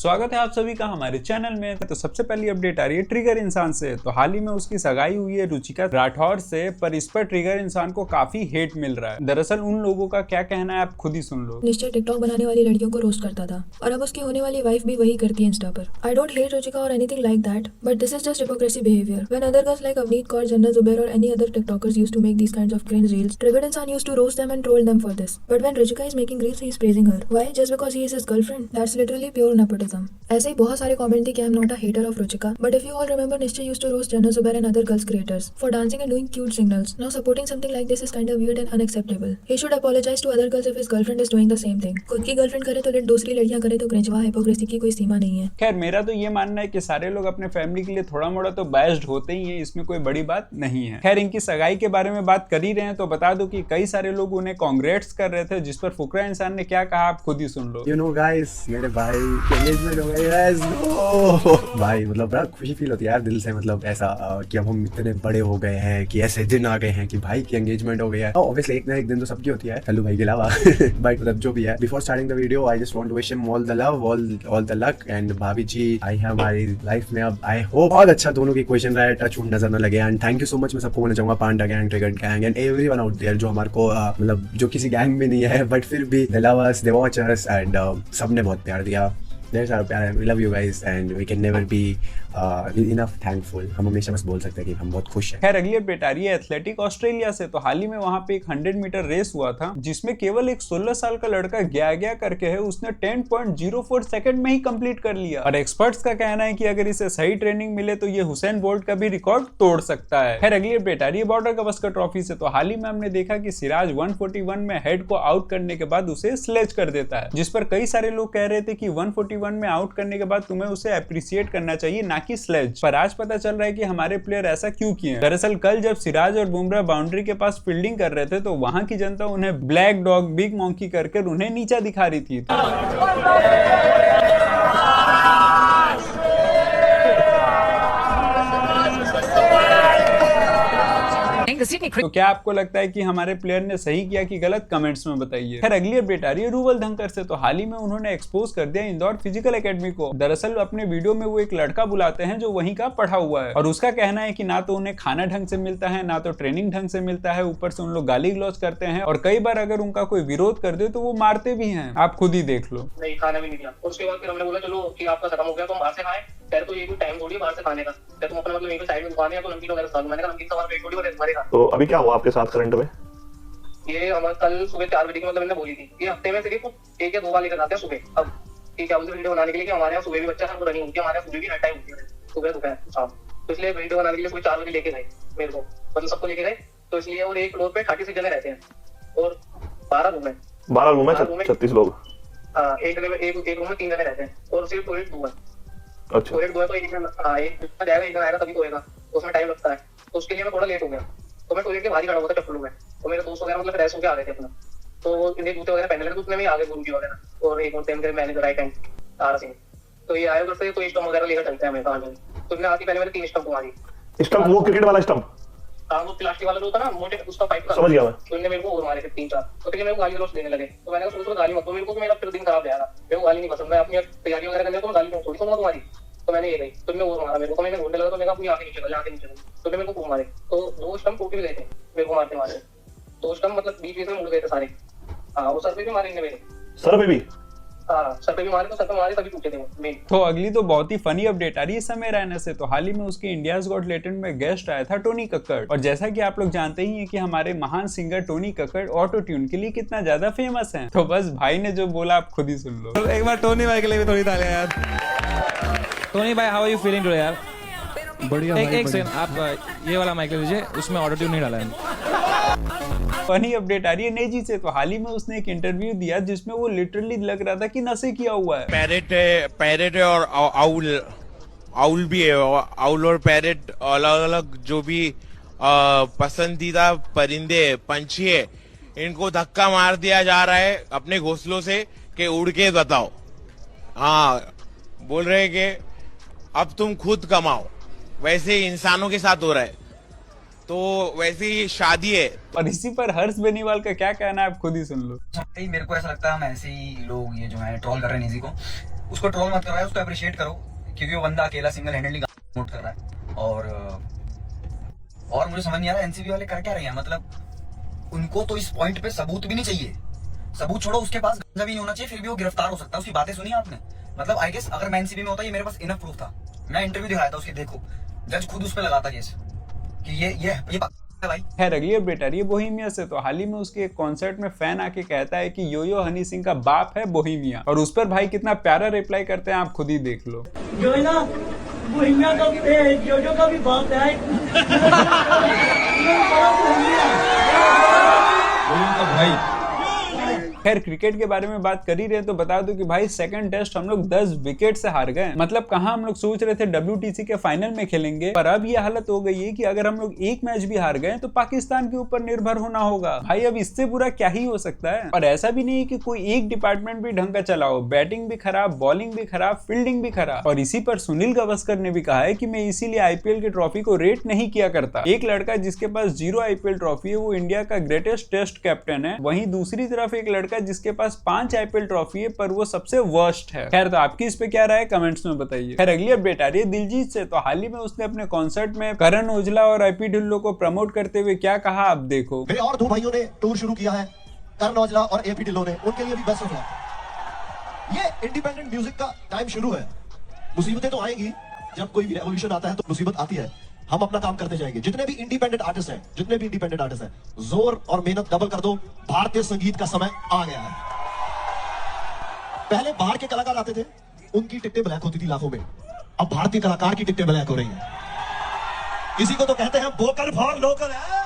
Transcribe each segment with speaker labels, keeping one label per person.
Speaker 1: स्वागत है आप सभी का हमारे चैनल में। तो सबसे पहली अपडेट आ रही है ट्रिगर इंसान से। तो हाल ही में उसकी सगाई हुई है रुचिका राठौर से, पर इस पर ट्रिगर इंसान को काफी हेट मिल रहा है। दरअसल उन लोगों का क्या कहना है आप खुद ही सुन लो।
Speaker 2: निश्चय टिकटॉक बनाने वाली लड़कियों को रोस्ट करता था और अब उसकी होने वाली वाइफ भी वही करती है इंस्टा पर। आई डोंट हेट रुचिका और anything like that, but this is just hypocrisy behaviour. When other girls like Avneet Kaur, Jannat Zubair और any other TikTokers used to make these kinds of cringe reels, triggered इंसान used to roast them and troll them for this. But when Ruchika is making reels, he is praising her. Why? Just because he is his girlfriend? That's literally pure nepotism. ऐसे ही बहुत सारे comment थे कि I am not a hater of Ruchika, but if you all remember, Nishchay used to roast Jannat Zubair and other girls creators for dancing and doing cute signals. Now supporting something like this is kind of weird and unacceptable. He should apologize to other girls if his girlfriend is doing the same thing. खुद की girlfriend करे तो late दूसरी लड़कियां करे तो cringe. वहाँ hypocrisy की कोई सीमा नहीं है.
Speaker 1: खैर मेरा तो ये मानना है कि सारे लोग अपने फैमिली के लिए थोड़ा मोड़ा तो बायस्ड होते ही हैं, इसमें कोई बड़ी बात नहीं है। खैर इनकी सगाई के बारे में बात कर ही रहे हैं तो बता दो कि कई सारे लोग उन्हें कांग्रेट्स कर रहे थे, जिस पर फुकरा इंसान ने क्या कहा आप खुद ही सुन लो।
Speaker 3: You know guys, मेरे भाई की एंगेजमेंट हो गई। Let's go! भाई मतलब बड़ा खुशी फील होती है यार दिल से, मतलब ऐसा कि अब हम इतने बड़े हो गए हैं कि ऐसे दिन आ गए हैं कि भाई की एंगेजमेंट हो गई है। ऑब्वियसली एक ना एक दिन तो सबकी होती है, कल्लू भाई के अलावा। बट मतलब जो भी है, before starting the video I just want to wish him all the love, all the luck. And bhabhi ji आई है हमारी लाइफ में अब, आई होप बहुत अच्छा दोनों की क्वेश्चन रहा है, टच वुड नजर न लगे। And thank you so much. मैं सबको बोलना चाहूंगा, panda gang, trigger gang and everyone out there जो हमारे को मतलब जो किसी गैंग में नहीं है बट फिर भी दे love us, they watch us and सबने बहुत प्यार दिया। There's our प्यार, we love you guys and we can never be enough thankful. हम हमेशा बस बोल सकते हैं कि हम बहुत खुश हैं।
Speaker 1: खैर अगली अपडेट आ रही है एथलेटिक ऑस्ट्रेलिया से। तो हाल ही में वहां पे एक 100 मीटर रेस हुआ था, जिसमें केवल एक 16 साल का लड़का गया करके है, उसने 10.04 सेकंड में ही कंप्लीट कर लिया। और एक्सपर्ट्स का कहना है कि अगर इसे सही ट्रेनिंग मिले तो ये हुसैन बोल्ट का भी रिकॉर्ड तोड़ सकता है। खैर अगली अपडेट आ रही है बॉर्डर गावस्कर ट्रॉफी से। तो हाल ही में हमने देखा कि सिराज 141 में हेड को आउट करने के बाद उसे स्लेज कर देता है, जिस पर कई सारे लोग कह रहे थे कि 141 में आउट करने के बाद तुम्हें उसे अप्रिशिएट करना चाहिए, ना कि स्लेज। पर आज पता चल रहा है कि हमारे प्लेयर ऐसा क्यों किए। दरअसल कल जब सिराज और बुमराह बाउंड्री के पास फील्डिंग कर रहे थे तो वहां की जनता उन्हें ब्लैक डॉग, बिग मॉन्की करके उन्हें नीचा दिखा रही थी। तो क्या आपको लगता है कि हमारे प्लेयर ने सही किया कि गलत? कमेंट्स में बताइए। खैर अगली अपडेट आ रही है रूबल धनकर से। तो हाल ही में उन्होंने एक्सपोज कर दिया इंदौर फिजिकल एकेडमी को। दरअसल अपने वीडियो में वो एक लड़का बुलाते हैं जो वहीं का पढ़ा हुआ है, और उसका कहना है कि ना तो उन्हें खाना ढंग से मिलता है, ना तो ट्रेनिंग ढंग से मिलता है, ऊपर से उन लोग गाली गलौज करते हैं, और कई बार अगर उनका कोई विरोध कर दे तो वो मारते भी हैं। आप खुद ही देख लो।
Speaker 4: नहीं, खाना भी नहीं दिया। उसके बाद फिर हमने बोला चलो कि आपका खत्म हो गया तो बाहर से खाएं। फिर तो ये कोई टाइम थोड़ी है बाहर से खाने का। फिर तुम अपना मतलब यहीं पे साइड में दुकान है तो नमकीन वगैरह खा लो। मैंने कहा नमकीन सामान पेट थोड़ी भरेगा।
Speaker 5: तो अभी क्या हुआ आपके साथ करंट में?
Speaker 4: ये हमारे कल सुबह 4 बजे की मतलब मैंने बोली थी ये हफ्ते में सिर्फ 1 या 2 बार लेकर आते हैं सुबह। अब ठीक है, वीडियो बनाने के लिए कि हमारे यहाँ सुबह भी बच्चा हमको रनिंग होती है, हमारे यहाँ सुबह भी हर टाइम होती है, सुबह दोपहर शाम। तो इसलिए वीडियो बनाने के लिए सुबह 4 बजे लेके गए मेरे को, मतलब सबको लेके गए। तो इसलिए और एक फ्लोर पे 36 जने रहते हैं और 12 रूम है।
Speaker 5: 12 रूम है, 36 लोग।
Speaker 4: हाँ, एक रूम में 3 जने रहते हैं और सिर्फ टॉयलेट 2 है।
Speaker 5: अच्छा,
Speaker 4: टॉयलेट 2 है तो एक जाएगा, एक आएगा तभी धोएगा, उसमें टाइम लगता है। तो उसके लिए मैं थोड़ा लेट हो गया। तो मैं टॉयलेट के बाहर ही खड़ा हुआ था चप्पलों में, तो मेरे दोस्त वगैरह मतलब फ्रेश होकर आ गए थे अपना। तो इन्हें जूते वगैरह पहन लेते, उतने में आ गए गुरु जी वगैरह और एक और टेम के manager right hand Tara Singh. तो ये आए उधर से, तो स्टंप वगैरह लेकर चलते हैं हमें कहाँ। तो इन्हें आती पहले मैंने 3 स्टंप मारी।
Speaker 5: स्टंप वो क्रिकेट वाला स्टंप?
Speaker 4: हाँ, वो प्लास्टिक वाला जो होता है ना मोटे, उसका पाइप का।
Speaker 5: समझ गया मैं।
Speaker 4: तो इन्हें मेरे को और मारे थे 3-4। तो फिर मेरे को गाली गलौज देने लगे। तो मैंने कहा सुनो गाली मत दो मेरे को, मेरा फिर दिन खराब जाएगा। मेरे को गाली नहीं पसंद, मैं अपनी तैयारी वगैरह करने को गाली नहीं थोड़ी सुनूंगा तुम्हारी। तो मैंने ये गई, तो मैं और मारा मेरे को। मैंने ढूंढने लगा तो मैंने अपनी आंखें नीचे नीचे। तो मेरे को मारे तो 2 स्टंप टूट भी गए थे मेरे को मारते। 2 स्टंप मतलब बीच में मुड़ गए थे सारे। हाँ, वो सर पे भी मारे इन्हें मेरे।
Speaker 5: सर पे भी?
Speaker 4: हाँ, सर पे भी मारे, तो सर पे मारे तभी टूटे थे मेन।
Speaker 1: तो अगली तो बहुत ही फनी अपडेट आ रही है समय रैना से। तो हाल ही में उसके इंडियाज गॉट टैलेंट में गेस्ट आया था टोनी कक्कड़। और जैसा कि आप लोग जानते ही हैं कि हमारे महान singer Tony Kakkar auto tune के लिए कितना ज्यादा फेमस हैं। तो बस भाई ने जो बोला आप खुद ही सुन लो।
Speaker 6: तो एक बार टोनी भाई के लिए भी थोड़ी तालियां यार। टोनी भाई, how are you feeling today यार?
Speaker 3: बढ़िया।
Speaker 6: एक सेकंड, आप ये वाला माइक ले लीजिए, उसमें ऑटो ट्यून नहीं डाला है।
Speaker 1: फनी अपडेट आ रही है नेजी से। तो हाल ही में उसने एक इंटरव्यू दिया जिसमें वो लिटरली लग रहा था कि नशे किया हुआ है।
Speaker 7: पैरेट है और आउल भी है। आउल और पैरेट अलग अलग जो भी पसंदीदा परिंदे पंछी है, इनको धक्का मार दिया जा रहा है अपने घोंसलों से कि उड़ के बताओ। हाँ, बोल रहे हैं कि अब तुम खुद कमाओ। वैसे इंसानों के साथ हो रहा है, तो वैसे ही शादी है।
Speaker 1: और इसी पर हर्ष बेनीवाल का क्या कहना है आप खुद ही सुन लो।
Speaker 8: मेरे को ऐसा लगता है हम ऐसे ही लोग ये जो है ट्रोल कर रहे हैं निजी को, उसको ट्रोल मत करो, उसको अप्रिशिएट करो, क्योंकि वो बंदा अकेला सिंगल हैंडली नोट कर रहा है। और मुझे समझ नहीं आ रहा एनसीबी वाले कर क्या रहे हैं। मतलब उनको तो इस पॉइंट पे सबूत भी नहीं चाहिए, सबूत छोड़ो, उसके पास गांजा भी नहीं होना चाहिए, फिर भी वो गिरफ्तार हो सकता है। उसकी बातें सुनी आपने? मतलब आई गेस अगर मैं एनसीबी में होता, ये मेरे पास इनफ प्रूफ था, मैं इंटरव्यू दिखाया था उसके, देखो जज खुद उस पे लगाता केस कि ये भाई।
Speaker 1: खैर अगली अपडेट आ रही है बोहेमिया से। तो हाल ही में उसके एक कॉन्सर्ट में फैन आके कहता है कि यो यो हनी सिंह का बाप है बोहेमिया, और उस पर भाई कितना प्यारा रिप्लाई करते हैं, आप खुद ही देख लो।
Speaker 9: जो है ना बोहेमिया का जो का भी बाप है।
Speaker 1: भाई खैर क्रिकेट के बारे में बात कर ही रहे तो बता दो कि भाई सेकंड टेस्ट हम लोग 10 विकेट से हार गए। मतलब कहां हम लोग सोच रहे थे WTC के फाइनल में खेलेंगे, पर अब ये हालत हो गई है कि अगर हम लोग एक मैच भी हार गए तो पाकिस्तान के ऊपर निर्भर होना होगा। भाई अब इससे बुरा क्या ही हो सकता है। और ऐसा भी नहीं है कि कोई एक डिपार्टमेंट भी ढंग का चला हो, बैटिंग भी खराब, बॉलिंग भी खराब, फील्डिंग भी खराब। और इसी पर सुनील गावस्कर ने भी कहा है कि मैं इसीलिए IPL की ट्रॉफी को रेट नहीं किया करता। एक लड़का जिसके पास 0 IPL ट्रॉफी है वो इंडिया का ग्रेटेस्ट टेस्ट कैप्टन है, वहीं दूसरी तरफ एक लड़का जिसके पास 5 IPL ट्रॉफी है पर वो सबसे वर्स्ट है। खैर तो आपकी इस पे क्या राय है कमेंट्स में बताइए। खैर अगली अपडेट आ रही है दिलजीत से। तो हाल ही में उसने अपने कॉन्सर्ट में करण औजला और IP ढिल्लों को प्रमोट करते हुए क्या कहा आप देखो।
Speaker 10: मेरे और 2 भाइयों ने टूर शुरू किया है, करण औजला और AP ढिल्लों ने, उनके लिए भी बेस्ट ऑफ लक। ये इंडिपेंडेंट म्यूजिक का टाइम शुरू है, मुसीबतें तो आएंगी, जब कोई भी रेवोल्यूशन आता है तो मुसीबत आती है, हम अपना काम करते जाएंगे। जितने भी इंडिपेंडेंट आर्टिस्ट हैं, जोर और मेहनत डबल कर दो, भारतीय संगीत का समय आ गया है। पहले बाहर के कलाकार आते थे, उनकी टिकटें ब्लैक होती थी लाखों में, अब भारतीय कलाकार की टिकटें ब्लैक हो रही हैं। इसी को तो कहते हैं वोकल फॉर लोकल है।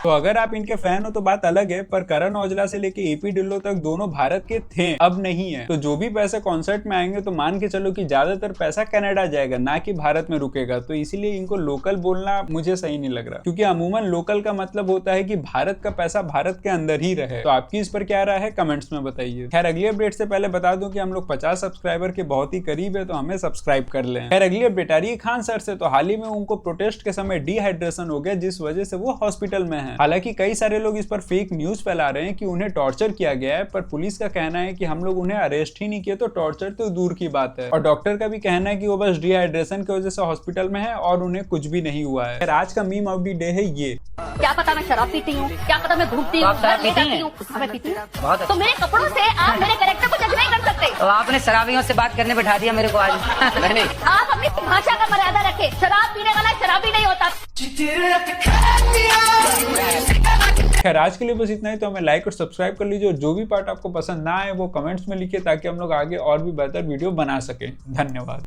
Speaker 1: तो अगर आप इनके फैन हो तो बात अलग है, पर करण औजला से लेके AP ढिल्लों तक दोनों भारत के थे, अब नहीं है। तो जो भी पैसे कॉन्सर्ट में आएंगे तो मान के चलो कि ज्यादातर पैसा कनाडा जाएगा, ना कि भारत में रुकेगा। तो इसीलिए इनको लोकल बोलना मुझे सही नहीं लग रहा, क्योंकि अमूमन लोकल का मतलब होता है कि भारत का पैसा भारत के अंदर ही रहे। तो आपकी इस पर क्या राय है कमेंट्स में बताइए। खैर अगली अपडेट से पहले बता दूं कि हम लोग 50 सब्सक्राइबर के बहुत ही करीब है, तो हमें सब्सक्राइब कर लें। खैर अगली अपडेट आ रही है खान सर से। तो हाल ही में उनको प्रोटेस्ट के समय डिहाइड्रेशन हो गया, जिस वजह से वो हॉस्पिटल में है। हालांकि कई सारे लोग इस पर फेक न्यूज फैला रहे हैं कि उन्हें टॉर्चर किया गया है, पर पुलिस का कहना है कि हम लोग उन्हें अरेस्ट ही नहीं किए, तो टॉर्चर तो दूर की बात है। और डॉक्टर का भी कहना है कि वो बस डिहाइड्रेशन की वजह से हॉस्पिटल में है और उन्हें कुछ भी नहीं हुआ है। फिर आज का मीम ऑफ द डे है ये।
Speaker 11: क्या पता मैं शराब पीती हूँ, क्या पता मैं घूमती हूँ, तो मेरे कपड़ों से आप मेरे कैरेक्टर को जज नहीं कर सकते।
Speaker 12: तो आपने शराबियों से बात करने बैठा दिया मेरे को आज।
Speaker 11: आप अपनी भाषा का मर्यादा रखें। शराब पीने वाला शराबी नहीं होता।
Speaker 1: खैर आज के लिए बस इतना ही। तो हमें लाइक और सब्सक्राइब कर लीजिए, और जो भी पार्ट आपको पसंद ना आए वो कमेंट्स में लिखिए, ताकि हम लोग आगे और भी बेहतर वीडियो बना सकें। धन्यवाद।